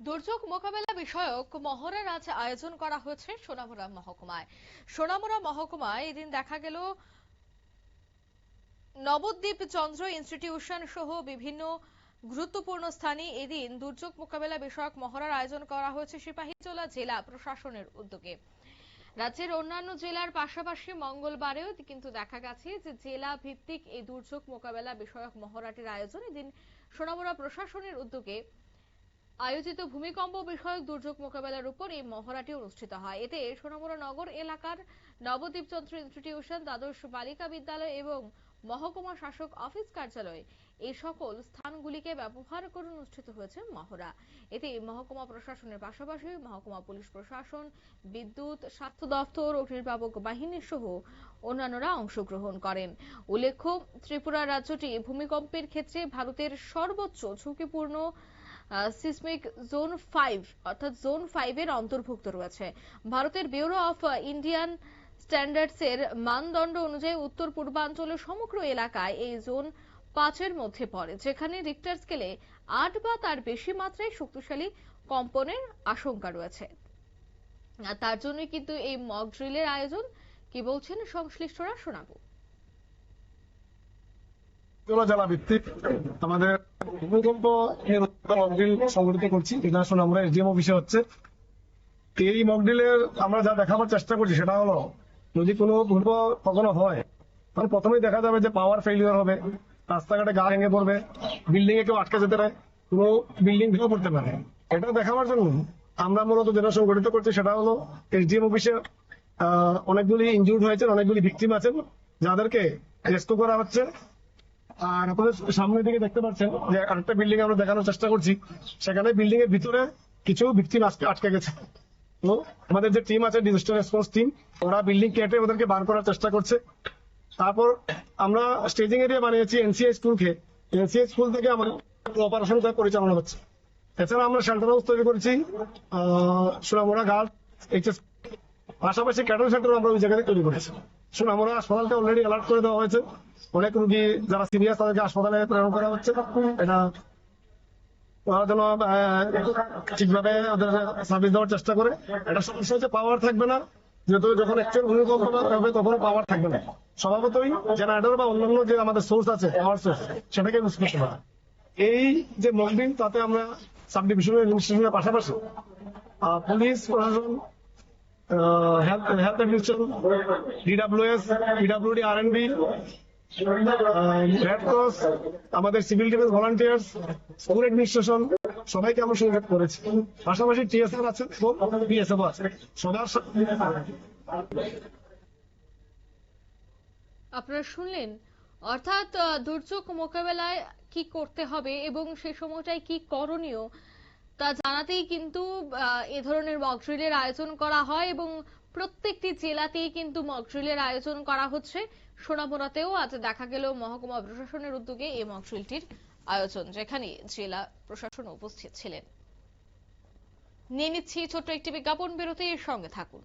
দুর্যোগ মোকাবেলা বিষয়ক মহড়ার আজ আয়োজন করা হয়েছে সোনামুড়া মহকুমায়। সোনামুড়া মহকুমায় এদিন দেখা গেল নবদ্বীপ চন্দ্র ইনস্টিটিউশন সহ বিভিন্ন গুরুত্বপূর্ণ স্থানে এদিন দুর্যোগ মোকাবেলা বিষয়ক মহড়ার আয়োজন করা হয়েছে সিপাহীজলা জেলা প্রশাসনের উদ্যোগে। রাজ্যের অন্যান্য জেলার পাশাপাশি মঙ্গলবারেও কিন্তু দেখা গেছে যে জেলা ভিত্তিক এই দুর্যোগ মোকাবেলা বিষয়ক মহড়াটির আয়োজন এদিন সোনামুড়া প্রশাসনের উদ্যোগে আয়োজিত ভূমিকম্প বিষয়ক দুর্যোগ মোকাবেলার উপর এই মহড়াটি অনুষ্ঠিত হয়। এতে সোনামুড়া নগর এলাকার নবদ্বীপ চন্দ্র ইনস্টিটিউশন, দ্বাদশ বালিকা বিদ্যালয় এবং মহকুমা শাসক অফিস কার্যালয় এই সকল স্থানগুলিকে ব্যবহার করে অনুষ্ঠিত হয়েছে মহড়া। এতে মহকুমা প্রশাসনের পাশাপাশি মহকুমা পুলিশ প্রশাসন, বিদ্যুৎ, স্বাস্থ্য দফতর, অগ্নিনির্বাপক বাহিনী সহ অন্যান্যরা অংশগ্রহণ করেন। উল্লেখ্য, ত্রিপুরা রাজ্যটি ভূমিকম্পের ক্ষেত্রে ভারতের সর্বোচ্চ ঝুঁকিপূর্ণ সিসমিক জোন 5 অর্থাৎ জোন 5 এর অন্তর্ভুক্ত রয়েছে। ভারতের ব্যুরো অফ ইন্ডিয়ান স্ট্যান্ডার্ডস এর মানদণ্ড অনুযায়ী উত্তর পূর্বাঞ্চলের সমগ্র এলাকায় এই জোন 5 এর মধ্যে পড়ে, যেখানে রিক্টার স্কেলে 8 বা তার বেশি মাত্রায় শক্তিশালী কম্পনের আশঙ্কা রয়েছে। তার জন্য কিন্তু এই মক ড্রিলের আয়োজন। কি বলছেন সংশ্লিষ্টরা শোনাবো। জেলা ভিত্তিক আমাদের ভূমিকম্প মকড্রিল সংগঠিত করছি, এটা আসলে আমরা এসডিএম অফিসে হচ্ছে। এই মকড্রিলের আমরা যা দেখাবার চেষ্টা করছি সেটা হলো, যদি কোনো ভূমিকম্প কখনো হয় তাহলে প্রথমেই দেখা যাবে যে পাওয়ার ফেলিওর হবে, রাস্তাঘাটে গা ভেঙে পড়বে, বিল্ডিং এ কেউ আটকে যেতে পারে, কোনো বিল্ডিং ভেঙে পড়তে পারে। এটা দেখাবার জন্য আমরা মূলত যেটা সংগঠিত করছি সেটা হলো এসডিএম অফিসে অনেকগুলি ইনজুর্ড হয়েছেন, অনেকগুলি ভিকটিম আছেন, যাদেরকে রেস্কিউ করা হচ্ছে। আর আপনাদের সামনের দিকে দেখতে পাচ্ছেন যে আরেকটা বিল্ডিং আমরা দেখানোর চেষ্টা করছি, সেখানে বিল্ডিং এর ভিতরে কিছু ভিকটিম আটকে গেছে। তো আমাদের যে টিম আছে, ডিজাস্টার রেসপন্স টিম, ওরা বিল্ডিং কেটে ওদেরকে বার করার চেষ্টা করছে। তারপর আমরা স্টেজিং এরিয়া বানিয়েছি এনসিআই স্কুলকে, এনসিআই স্কুল থেকে আমাদের অপারেশন পরিচালনা হচ্ছে। এছাড়া আমরা শেল্টার হাউস তৈরি করেছি সোনামুড়া গার্লস এইচএস, পাশাপাশি ক্যাটল সেন্টার আমরা ওই জায়গায় তৈরি করেছি। সোনামুড়া হাসপাতালটা অলরেডি অ্যালার্ট করে দেওয়া হয়েছে, অনেক রোগী যারা সিরিয়াস তাদেরকে হাসপাতালে প্রেরণ করা হচ্ছে। এটা ওরা যেন ঠিকভাবে ওদের সার্ভিস দেওয়ার চেষ্টা করে। এটা সমস্যা হচ্ছে পাওয়ার থাকবে না, যেহেতু যখন অ্যাকচুয়াল ভূমিকম্প হবে তখন পাওয়ার থাকবে না। স্বভাবতই জেনারেটর বা অন্যান্য যে আমাদের সোর্স আছে পাওয়ার সোর্স, সেটাকে ইউজ করতে পারে। এই যে মকড্রিল, তাতে আমরা সাব ডিভিশনাল অ্যাডমিনিস্ট্রেশনের পাশাপাশি পুলিশ প্রশাসন, health administration, DWS, PWD, RNB, red cross, আমাদের civil defence volunteers, school administration সবাইকে আমরা সংযোগ করেছি। পাশাপাশি টিএসআর আছে, বিএসএফ আছে। আপনারা শুনলেন, অর্থাৎ দুর্যোগ মোকাবেলায় কি করতে হবে এবং সেই সময়টায় কি করণীয় তা জানাতেই কিন্তু এ ধরনের মকড্রিলের আয়োজন করা হয় এবং প্রত্যেকটি জেলাতেই কিন্তু মকড্রিলের আয়োজন করা হচ্ছে। সোনামুড়াতেও আজ দেখা গেল মহকুমা প্রশাসনের উদ্যোগে এই মকড্রিলটির আয়োজন, যেখানে জেলা প্রশাসন উপস্থিত ছিলেন। নিয়ে নিচ্ছি ছোট্ট একটি বিজ্ঞাপন বিরতি, এর সঙ্গে থাকুন।